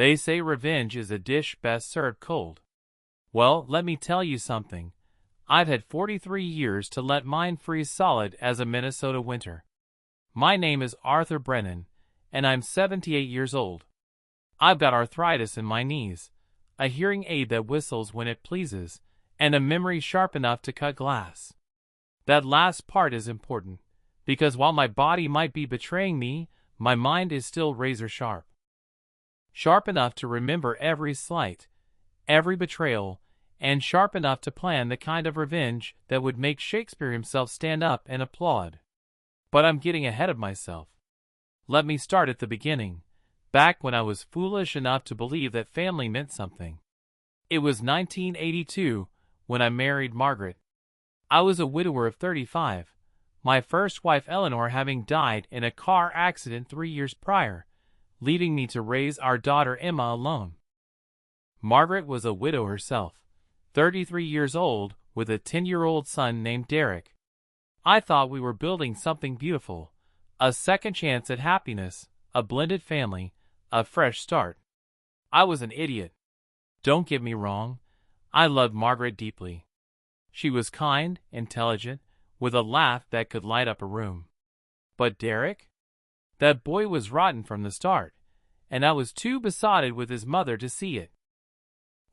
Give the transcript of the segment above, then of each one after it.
They say revenge is a dish best served cold. Well, let me tell you something. I've had 43 years to let mine freeze solid as a Minnesota winter. My name is Arthur Brennan, and I'm 78 years old. I've got arthritis in my knees, a hearing aid that whistles when it pleases, and a memory sharp enough to cut glass. That last part is important, because while my body might be betraying me, my mind is still razor sharp. Sharp enough to remember every slight, every betrayal, and sharp enough to plan the kind of revenge that would make Shakespeare himself stand up and applaud. But I'm getting ahead of myself. Let me start at the beginning, back when I was foolish enough to believe that family meant something. It was 1982 when I married Margaret. I was a widower of 35, my first wife Eleanor having died in a car accident 3 years prior, leaving me to raise our daughter Emma alone. Margaret was a widow herself, 33 years old, with a 10-year-old son named Derek. I thought we were building something beautiful, a second chance at happiness, a blended family, a fresh start. I was an idiot. Don't get me wrong, I loved Margaret deeply. She was kind, intelligent, with a laugh that could light up a room. But Derek? That boy was rotten from the start, and I was too besotted with his mother to see it.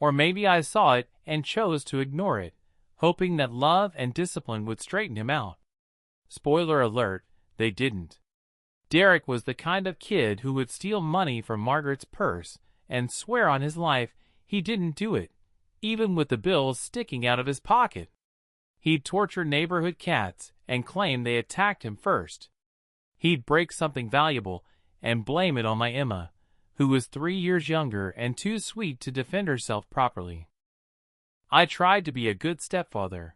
Or maybe I saw it and chose to ignore it, hoping that love and discipline would straighten him out. Spoiler alert, they didn't. Derek was the kind of kid who would steal money from Margaret's purse and swear on his life he didn't do it, even with the bills sticking out of his pocket. He'd torture neighborhood cats and claim they attacked him first. He'd break something valuable and blame it on my Emma, who was 3 years younger and too sweet to defend herself properly. I tried to be a good stepfather.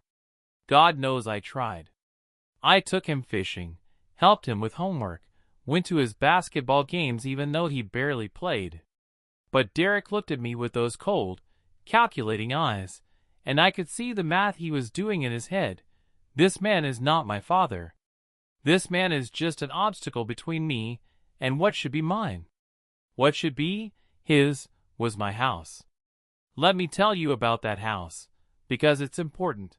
God knows I tried. I took him fishing, helped him with homework, went to his basketball games even though he barely played. But Derek looked at me with those cold, calculating eyes, and I could see the math he was doing in his head. This man is not my father. This man is just an obstacle between me and what should be mine. What should be his was my house. Let me tell you about that house, because it's important.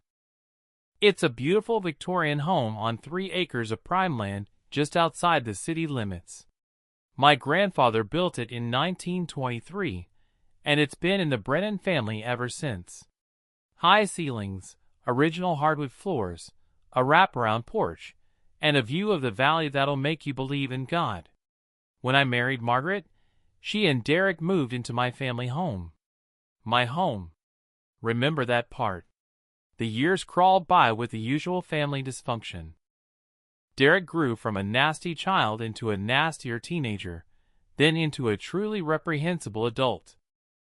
It's a beautiful Victorian home on 3 acres of prime land just outside the city limits. My grandfather built it in 1923, and it's been in the Brennan family ever since. High ceilings, original hardwood floors, a wraparound porch, and a view of the valley that'll make you believe in God. When I married Margaret, she and Derek moved into my family home. My home. Remember that part. The years crawled by with the usual family dysfunction. Derek grew from a nasty child into a nastier teenager, then into a truly reprehensible adult.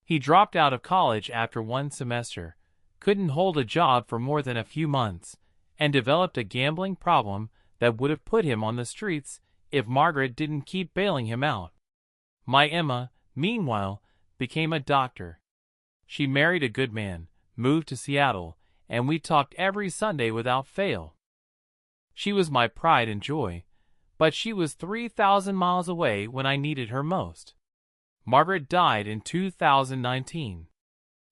He dropped out of college after 1 semester, couldn't hold a job for more than a few months, and developed a gambling problem that would have put him on the streets if Margaret didn't keep bailing him out. My Emma, meanwhile, became a doctor. She married a good man, moved to Seattle, and we talked every Sunday without fail. She was my pride and joy, but she was 3,000 miles away when I needed her most. Margaret died in 2019.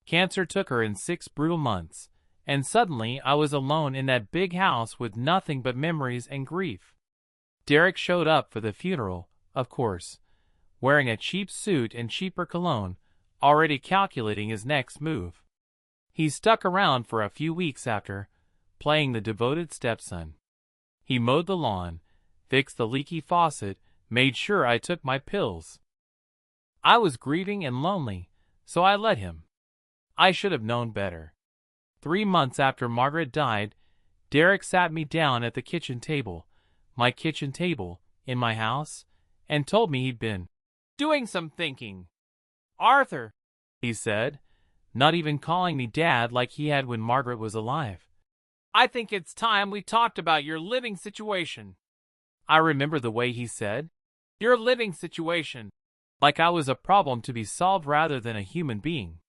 Cancer took her in 6 brutal months, and suddenly I was alone in that big house with nothing but memories and grief. Derek showed up for the funeral, of course, wearing a cheap suit and cheaper cologne, already calculating his next move. He stuck around for a few weeks after, playing the devoted stepson. He mowed the lawn, fixed the leaky faucet, made sure I took my pills. I was grieving and lonely, so I let him. I should have known better. 3 months after Margaret died, Derek sat me down at the kitchen table, my kitchen table, in my house, and told me he'd been doing some thinking. "Arthur," he said, not even calling me Dad like he had when Margaret was alive, "I think it's time we talked about your living situation." I remember the way he said, "Your living situation," like I was a problem to be solved rather than a human being.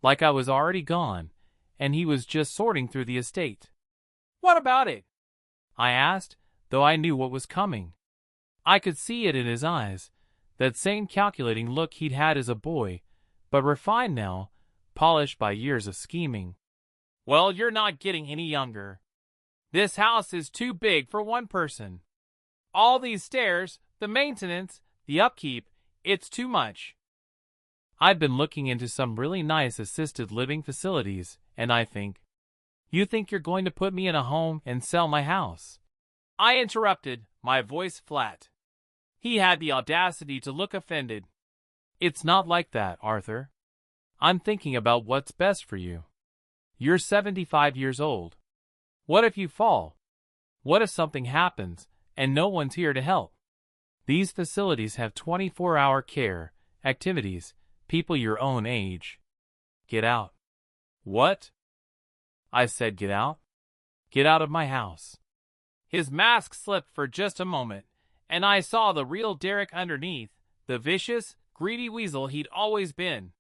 Like I was already gone, and he was just sorting through the estate. "What about it?" I asked, though I knew what was coming. I could see it in his eyes, that same calculating look he'd had as a boy, but refined now, polished by years of scheming. "Well, you're not getting any younger. This house is too big for one person. All these stairs, the maintenance, the upkeep, it's too much." I've been looking into some really nice assisted living facilities, and I think, "You think you're going to put me in a home and sell my house?" I interrupted, my voice flat. He had the audacity to look offended. "It's not like that, Arthur. I'm thinking about what's best for you. You're 75 years old. What if you fall? What if something happens and no one's here to help? These facilities have 24-hour care, activities, people your own age. Get out." "What?" I said. "Get out. Get out of my house." His mask slipped for just a moment, and I saw the real Derek underneath, the vicious, greedy weasel he'd always been.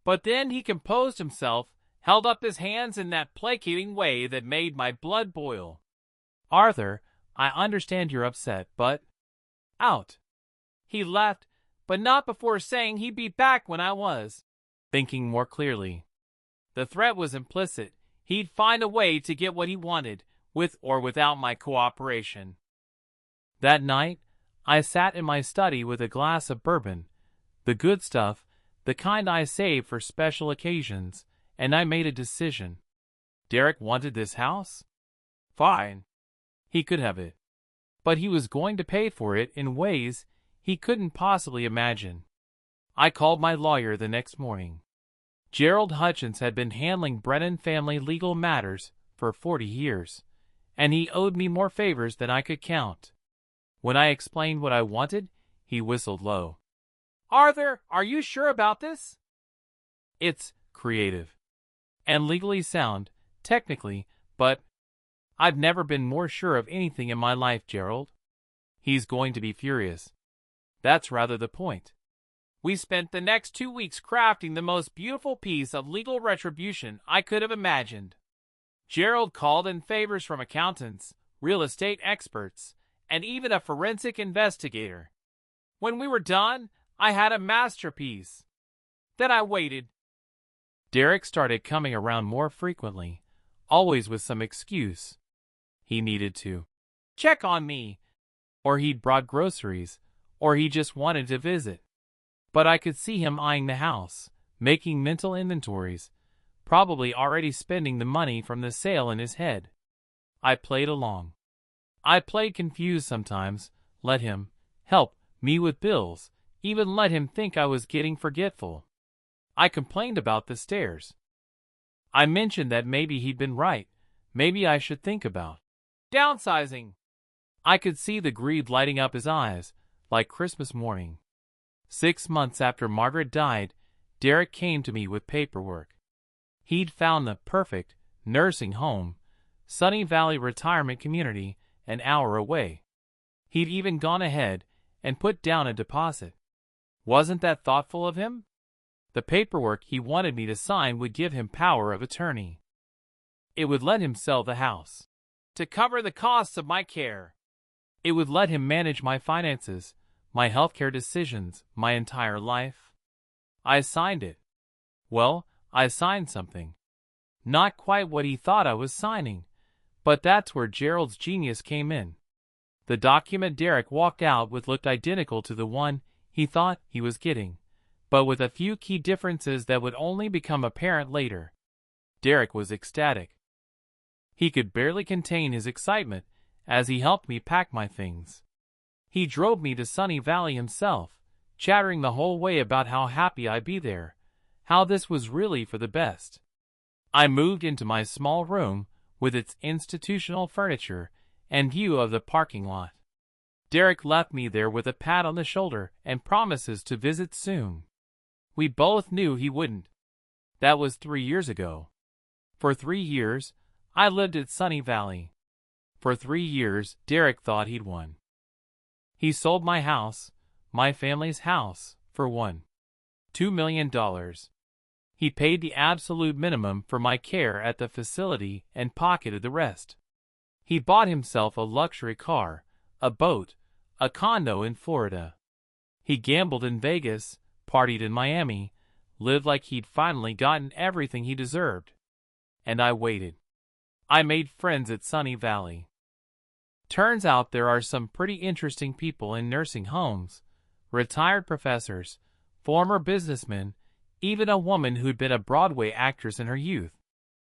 But then he composed himself, held up his hands in that placating way that made my blood boil. "Arthur, I understand you're upset, but—" "Out." He left, but not before saying he'd be back when I was. Thinking more clearly. The threat was implicit. He'd find a way to get what he wanted, with or without my cooperation. That night, I sat in my study with a glass of bourbon, the good stuff, the kind I save for special occasions, and I made a decision. Derek wanted this house? Fine. He could have it. But he was going to pay for it in ways he couldn't possibly imagine. I called my lawyer the next morning. Gerald Hutchins had been handling Brennan family legal matters for 40 years, and he owed me more favors than I could count. When I explained what I wanted, he whistled low. "Arthur, are you sure about this?" "It's creative and legally sound, technically, but I've never been more sure of anything in my life, Gerald." He's going to be furious. That's rather the point. We spent the next 2 weeks crafting the most beautiful piece of legal retribution I could have imagined. Gerald called in favors from accountants, real estate experts, and even a forensic investigator. When we were done, I had a masterpiece. Then I waited. Derek started coming around more frequently, always with some excuse. He needed to check on me, or he'd brought groceries, or he just wanted to visit. But I could see him eyeing the house, making mental inventories, probably already spending the money from the sale in his head. I played along. I played confused sometimes, let him help me with bills, even let him think I was getting forgetful. I complained about the stairs. I mentioned that maybe he'd been right, maybe I should think about downsizing. I could see the greed lighting up his eyes, like Christmas morning. 6 months after Margaret died, Derek came to me with paperwork. He'd found the perfect nursing home, Sunny Valley Retirement Community, an hour away. He'd even gone ahead and put down a deposit. Wasn't that thoughtful of him? The paperwork he wanted me to sign would give him power of attorney. It would let him sell the house to cover the costs of my care. It would let him manage my finances, my healthcare decisions, my entire life. I signed it. Well, I signed something. Not quite what he thought I was signing, but that's where Gerald's genius came in. The document Derek walked out with looked identical to the one he thought he was getting, but with a few key differences that would only become apparent later. Derek was ecstatic. He could barely contain his excitement as he helped me pack my things. He drove me to Sunny Valley himself, chattering the whole way about how happy I'd be there, how this was really for the best. I moved into my small room with its institutional furniture and view of the parking lot. Derek left me there with a pat on the shoulder and promises to visit soon. We both knew he wouldn't. That was 3 years ago. For 3 years, I lived at Sunny Valley. For 3 years, Derek thought he'd won. He sold my house, my family's house, for $2 million. He paid the absolute minimum for my care at the facility and pocketed the rest. He bought himself a luxury car, a boat, a condo in Florida. He gambled in Vegas, partied in Miami, lived like he'd finally gotten everything he deserved. And I waited. I made friends at Sunny Valley. Turns out there are some pretty interesting people in nursing homes. Retired professors, former businessmen, even a woman who'd been a Broadway actress in her youth.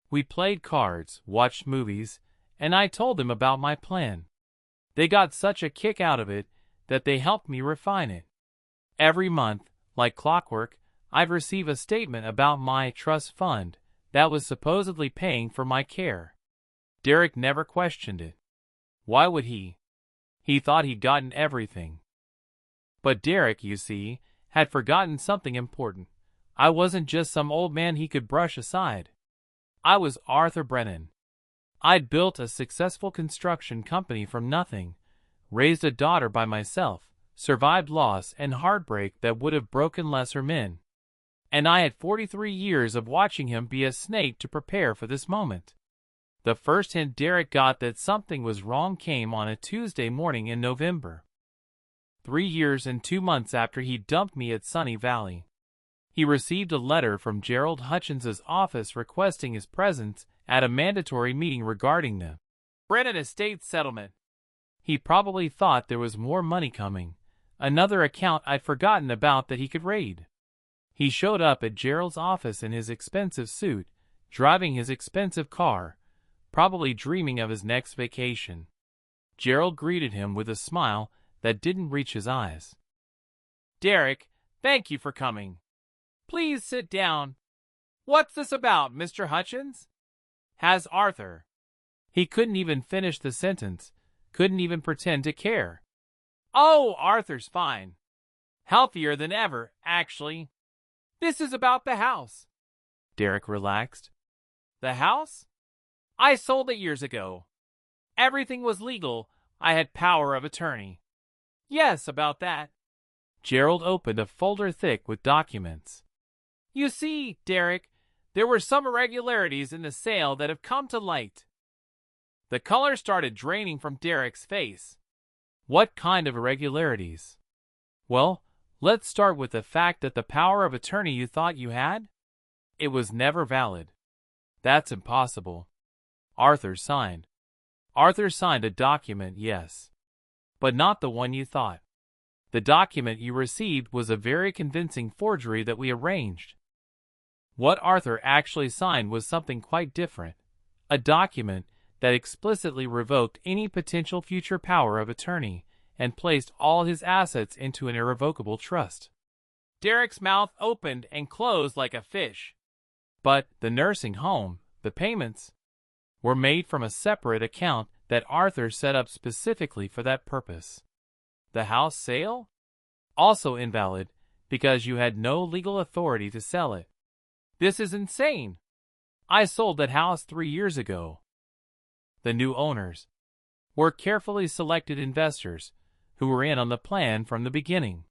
We played cards, watched movies, and I told them about my plan. They got such a kick out of it that they helped me refine it. Every month, like clockwork, I'd receive a statement about my trust fund that was supposedly paying for my care. Derek never questioned it. Why would he? He thought he'd gotten everything. But Derek, you see, had forgotten something important. I wasn't just some old man he could brush aside. I was Arthur Brennan. I'd built a successful construction company from nothing, raised a daughter by myself, survived loss and heartbreak that would have broken lesser men. And I had 43 years of watching him be a snake to prepare for this moment. The first hint Derek got that something was wrong came on a Tuesday morning in November. 3 years and 2 months after he dumped me at Sunny Valley. He received a letter from Gerald Hutchins's office requesting his presence at a mandatory meeting regarding the Brennan estate settlement. He probably thought there was more money coming, another account I'd forgotten about that he could raid. He showed up at Gerald's office in his expensive suit, driving his expensive car, probably dreaming of his next vacation. Gerald greeted him with a smile that didn't reach his eyes. "Derek, thank you for coming. Please sit down. What's this about, Mr. Hutchins?" "Has Arthur." He couldn't even finish the sentence, couldn't even pretend to care. "Oh, Arthur's fine. Healthier than ever, actually. This is about the house." Derek relaxed. "The house? I sold it years ago. Everything was legal. I had power of attorney." "Yes, about that." Gerald opened a folder thick with documents. "You see, Derek, there were some irregularities in the sale that have come to light." The color started draining from Derek's face. "What kind of irregularities?" "Well, let's start with the fact that the power of attorney you thought you had? It was never valid." "That's impossible." Arthur signed a document, yes. But not the one you thought. The document you received was a very convincing forgery that we arranged. What Arthur actually signed was something quite different. A document that explicitly revoked any potential future power of attorney and placed all his assets into an irrevocable trust. Derek's mouth opened and closed like a fish. But the nursing home, the payments, were made from a separate account that Arthur set up specifically for that purpose. The house sale? Also invalid, because you had no legal authority to sell it. This is insane. I sold that house 3 years ago. The new owners were carefully selected investors who were in on the plan from the beginning.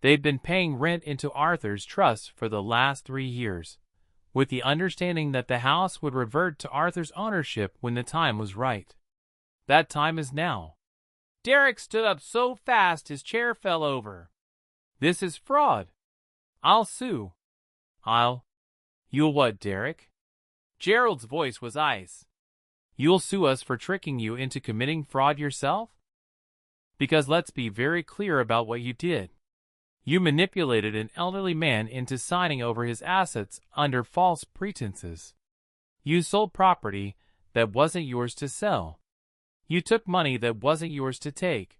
They'd been paying rent into Arthur's trust for the last 3 years, with the understanding that the house would revert to Arthur's ownership when the time was right. That time is now. Derek stood up so fast his chair fell over. "This is fraud. I'll sue." "You'll what, Derek?" Gerald's voice was ice. "You'll sue us for tricking you into committing fraud yourself? Because let's be very clear about what you did. You manipulated an elderly man into signing over his assets under false pretenses. You sold property that wasn't yours to sell. You took money that wasn't yours to take.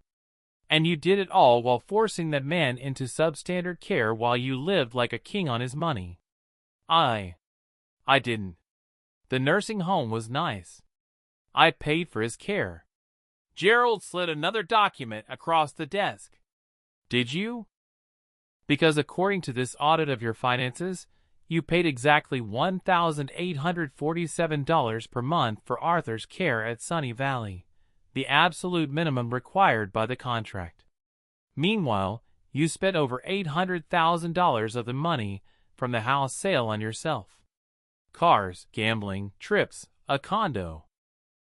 And you did it all while forcing that man into substandard care while you lived like a king on his money." I didn't. The nursing home was nice. I paid for his care." Gerald slid another document across the desk. "Did you? Because according to this audit of your finances, you paid exactly $1,847 per month for Arthur's care at Sunny Valley, the absolute minimum required by the contract. Meanwhile, you spent over $800,000 of the money from the house sale on yourself. Cars, gambling, trips, a condo.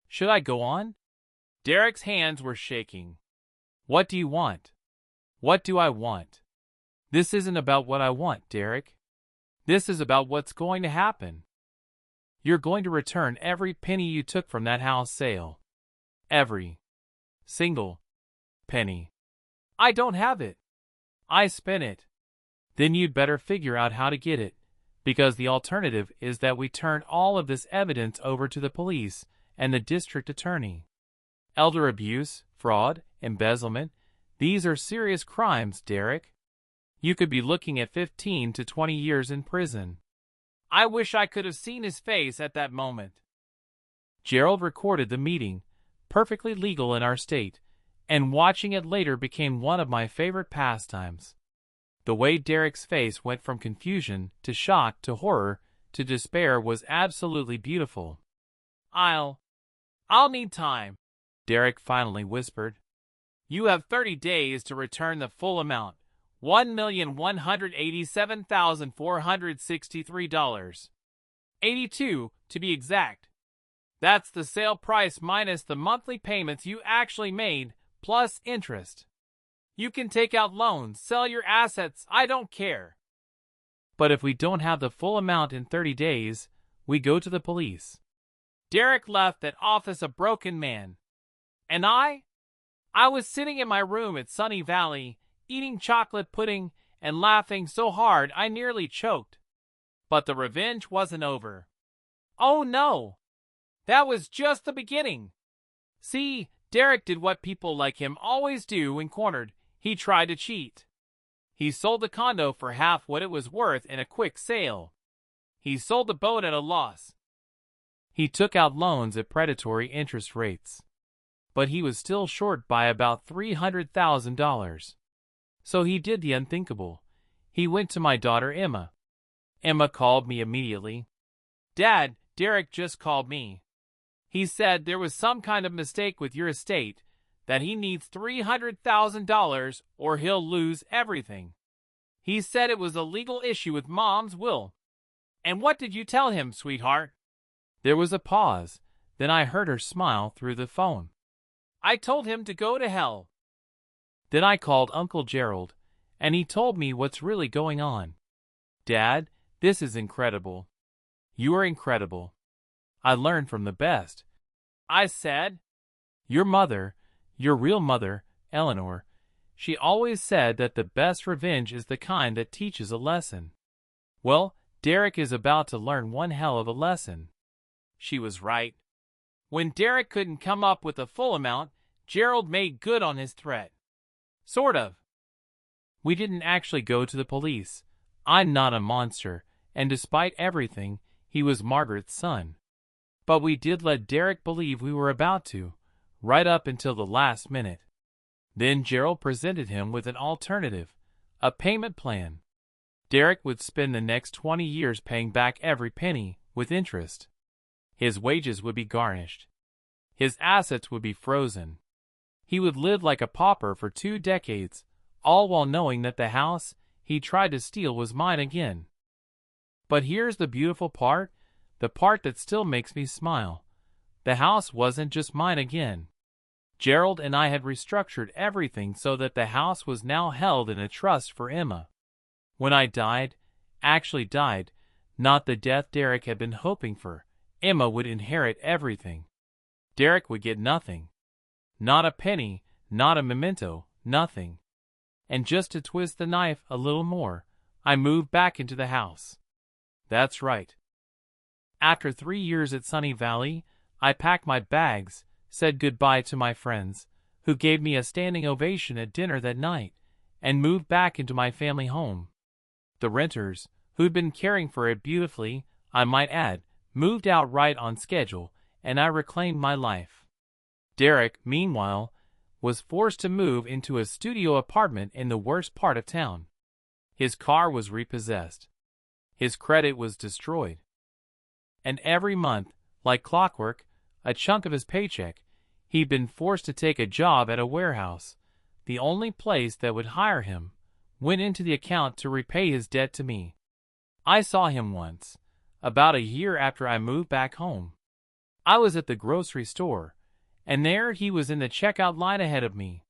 Should I go on?" Derek's hands were shaking. "What do you want?" What do I want? This isn't about what I want, Derek. This is about what's going to happen. You're going to return every penny you took from that house sale. Every single penny. I don't have it. I spent it. Then you'd better figure out how to get it, because the alternative is that we turn all of this evidence over to the police and the district attorney. Elder abuse, fraud, embezzlement, these are serious crimes, Derek. You could be looking at 15 to 20 years in prison. I wish I could have seen his face at that moment. Gerald recorded the meeting, perfectly legal in our state, and watching it later became one of my favorite pastimes. The way Derek's face went from confusion to shock to horror to despair was absolutely beautiful. I'll need time, Derek finally whispered. You have 30 days to return the full amount, $1,187,463.82 to be exact. That's the sale price minus the monthly payments you actually made, plus interest. You can take out loans, sell your assets, I don't care. But if we don't have the full amount in 30 days, we go to the police. Derek left that office a broken man. And I was sitting in my room at Sunny Valley, eating chocolate pudding and laughing so hard I nearly choked. But the revenge wasn't over. Oh no! That was just the beginning. See, Derek did what people like him always do when cornered. He tried to cheat. He sold the condo for half what it was worth in a quick sale. He sold the boat at a loss. He took out loans at predatory interest rates. But he was still short by about $300,000. So he did the unthinkable. He went to my daughter Emma. Emma called me immediately. Dad, Derek just called me. He said there was some kind of mistake with your estate, that he needs $300,000 or he'll lose everything. He said it was a legal issue with Mom's will. And what did you tell him, sweetheart? There was a pause, then I heard her smile through the phone. I told him to go to hell. Then I called Uncle Gerald, and he told me what's really going on. Dad, this is incredible. You are incredible. I learned from the best. I said, your mother, your real mother, Eleanor, she always said that the best revenge is the kind that teaches a lesson. Well, Derek is about to learn one hell of a lesson. She was right. When Derek couldn't come up with the full amount, Gerald made good on his threat. Sort of. We didn't actually go to the police. I'm not a monster, and despite everything, he was Margaret's son. But we did let Derek believe we were about to, right up until the last minute. Then Gerald presented him with an alternative, a payment plan. Derek would spend the next 20 years paying back every penny, with interest. His wages would be garnished. His assets would be frozen. He would live like a pauper for 2 decades, all while knowing that the house he tried to steal was mine again. But here's the beautiful part, the part that still makes me smile. The house wasn't just mine again. Gerald and I had restructured everything so that the house was now held in a trust for Emma. When I died, actually died, not the death Derek had been hoping for, Emma would inherit everything. Derek would get nothing. Not a penny, not a memento, nothing. And just to twist the knife a little more, I moved back into the house. That's right. After 3 years at Sunny Valley, I packed my bags, said goodbye to my friends, who gave me a standing ovation at dinner that night, and moved back into my family home. The renters, who'd been caring for it beautifully, I might add, moved out right on schedule, and I reclaimed my life. Derek, meanwhile, was forced to move into a studio apartment in the worst part of town. His car was repossessed. His credit was destroyed. And every month, like clockwork, a chunk of his paycheck, he'd been forced to take a job at a warehouse, the only place that would hire him, went into the account to repay his debt to me. I saw him once, about a year after I moved back home. I was at the grocery store, and there he was in the checkout line ahead of me.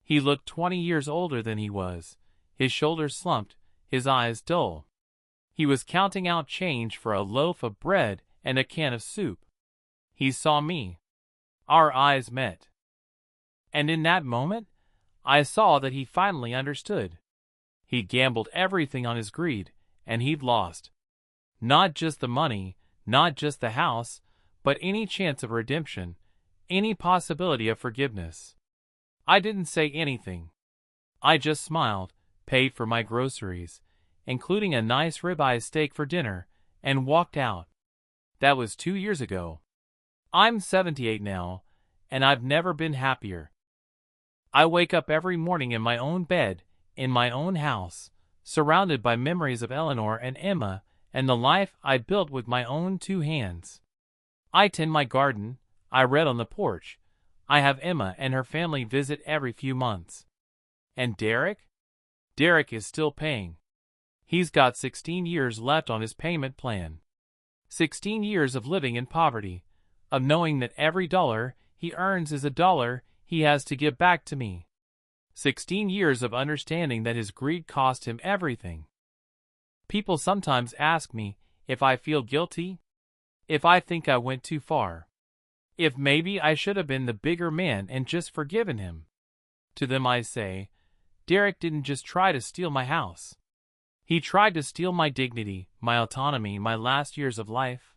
He looked 20 years older than he was, his shoulders slumped, his eyes dull. He was counting out change for a loaf of bread and a can of soup. He saw me. Our eyes met. And in that moment, I saw that he finally understood. He gambled everything on his greed, and he'd lost. Not just the money, not just the house, but any chance of redemption, any possibility of forgiveness. I didn't say anything. I just smiled, paid for my groceries, including a nice ribeye steak for dinner, and walked out. That was 2 years ago. I'm 78 now, and I've never been happier. I wake up every morning in my own bed, in my own house, surrounded by memories of Eleanor and Emma and the life I built with my own 2 hands. I tend my garden, I read on the porch, I have Emma and her family visit every few months. And Derek? Derek is still paying. He's got 16 years left on his payment plan. 16 years of living in poverty, of knowing that every dollar he earns is a dollar he has to give back to me. 16 years of understanding that his greed cost him everything. People sometimes ask me if I feel guilty, if I think I went too far, if maybe I should have been the bigger man and just forgiven him. To them I say, Derek didn't just try to steal my house. He tried to steal my dignity, my autonomy, my last years of life.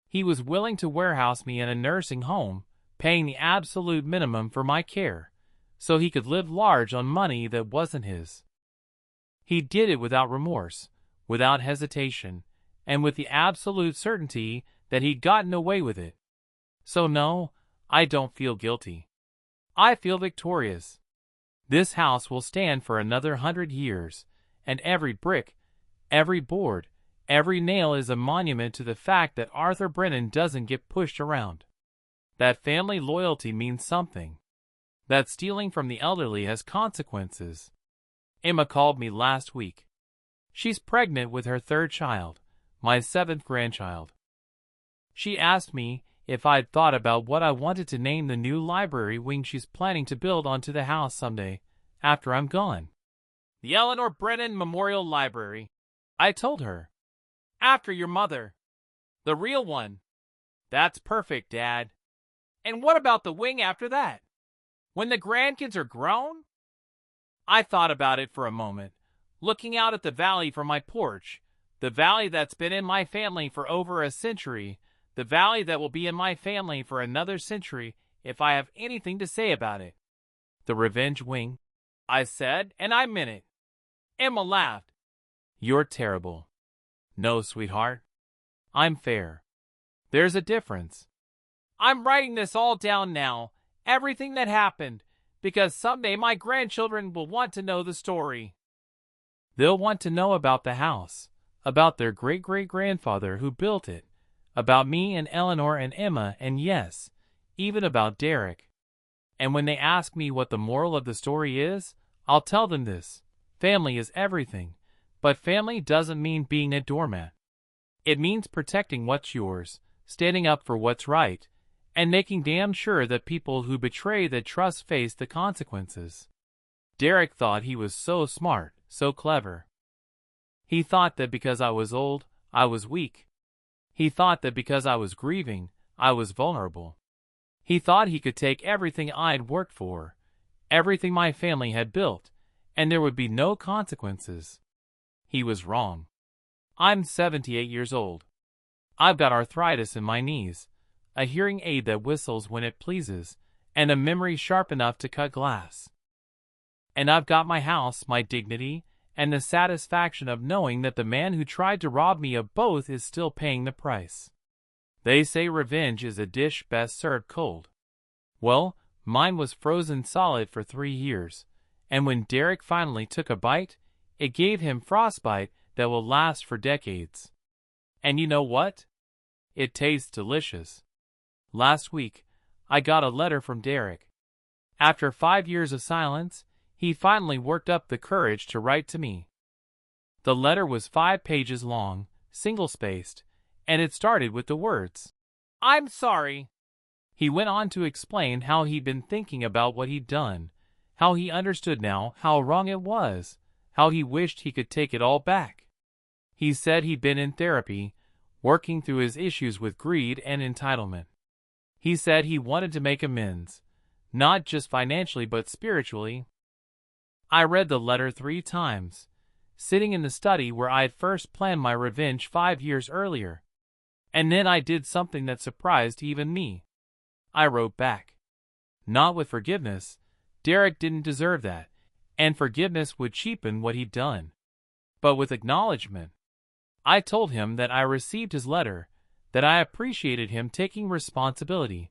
He was willing to warehouse me in a nursing home, paying the absolute minimum for my care, so he could live large on money that wasn't his. He did it without remorse, without hesitation, and with the absolute certainty that he'd gotten away with it. So no, I don't feel guilty. I feel victorious. This house will stand for another 100 years, and every brick, every board, every nail is a monument to the fact that Arthur Brennan doesn't get pushed around. That family loyalty means something. That stealing from the elderly has consequences. Emma called me last week. She's pregnant with her 3rd child, my 7th grandchild. She asked me if I'd thought about what I wanted to name the new library wing she's planning to build onto the house someday, after I'm gone. The Eleanor Brennan Memorial Library, I told her. After your mother. The real one. That's perfect, Dad. And what about the wing after that? When the grandkids are grown? I thought about it for a moment, looking out at the valley from my porch, the valley that's been in my family for over a century, the valley that will be in my family for another century if I have anything to say about it. The revenge wing, I said, and I meant it. Emma laughed. You're terrible. No, sweetheart. I'm fair. There's a difference. I'm writing this all down now, everything that happened, because someday my grandchildren will want to know the story. They'll want to know about the house, about their great-great-grandfather who built it, about me and Eleanor and Emma, and yes, even about Derek. And when they ask me what the moral of the story is, I'll tell them this. Family is everything, but family doesn't mean being a doormat. It means protecting what's yours, standing up for what's right, and making damn sure that people who betray the trust face the consequences. Derek thought he was so smart, so clever. He thought that because I was old, I was weak. He thought that because I was grieving, I was vulnerable. He thought he could take everything I'd worked for, everything my family had built, and there would be no consequences. He was wrong. I'm 78 years old. I've got arthritis in my knees, a hearing aid that whistles when it pleases, and a memory sharp enough to cut glass. And I've got my house, my dignity, and the satisfaction of knowing that the man who tried to rob me of both is still paying the price. They say revenge is a dish best served cold. Well, mine was frozen solid for 3 years, and when Derek finally took a bite, it gave him frostbite that will last for decades. And you know what? It tastes delicious. Last week, I got a letter from Derek. After 5 years of silence, he finally worked up the courage to write to me. The letter was 5 pages long, single-spaced, and it started with the words, "I'm sorry." He went on to explain how he'd been thinking about what he'd done, How he understood now how wrong it was, how he wished he could take it all back. He said he'd been in therapy, working through his issues with greed and entitlement. He said he wanted to make amends, not just financially but spiritually. I read the letter 3 times, sitting in the study where I had first planned my revenge 5 years earlier. And then I did something that surprised even me. I wrote back. Not with forgiveness. Derek didn't deserve that, and forgiveness would cheapen what he'd done. But with acknowledgement. I told him that I received his letter, that I appreciated him taking responsibility,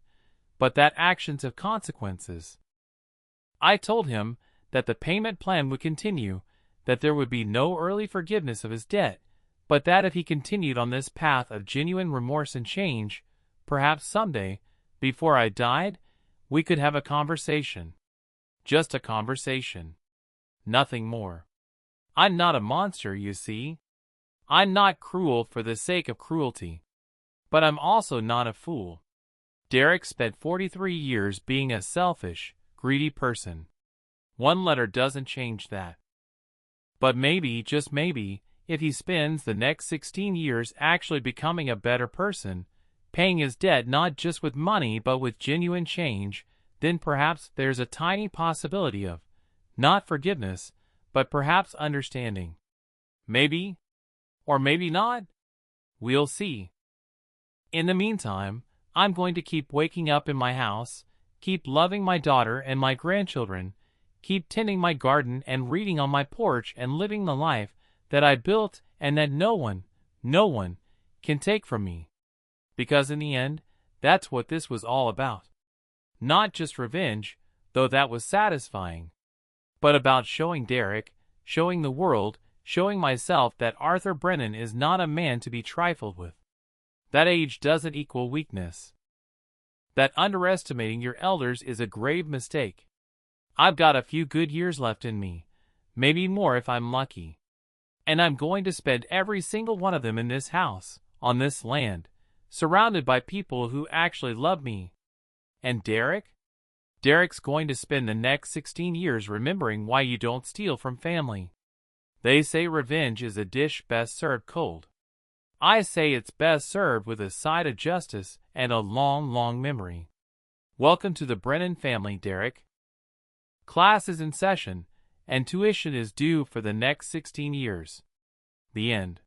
but that actions have consequences. I told him that the payment plan would continue, that there would be no early forgiveness of his debt, but that if he continued on this path of genuine remorse and change, perhaps someday, before I died, we could have a conversation. Just a conversation. Nothing more. I'm not a monster, you see. I'm not cruel for the sake of cruelty. But I'm also not a fool. Derek spent 43 years being a selfish, greedy person. One letter doesn't change that. But maybe, just maybe, if he spends the next 16 years actually becoming a better person, paying his debt not just with money but with genuine change, then perhaps there's a tiny possibility of, not forgiveness, but perhaps understanding. Maybe, or maybe not. We'll see. In the meantime, I'm going to keep waking up in my house, keep loving my daughter and my grandchildren, keep tending my garden and reading on my porch and living the life that I built and that no one can take from me. Because in the end, that's what this was all about. Not just revenge, though that was satisfying, but about showing Derek, showing the world, showing myself that Arthur Brennan is not a man to be trifled with. That age doesn't equal weakness. That underestimating your elders is a grave mistake. I've got a few good years left in me, maybe more if I'm lucky. And I'm going to spend every single one of them in this house, on this land, surrounded by people who actually love me. And Derek? Derek's going to spend the next 16 years remembering why you don't steal from family. They say revenge is a dish best served cold. I say it's best served with a side of justice and a long, long memory. Welcome to the Brennan family, Derek. Class is in session, and tuition is due for the next 16 years. The end.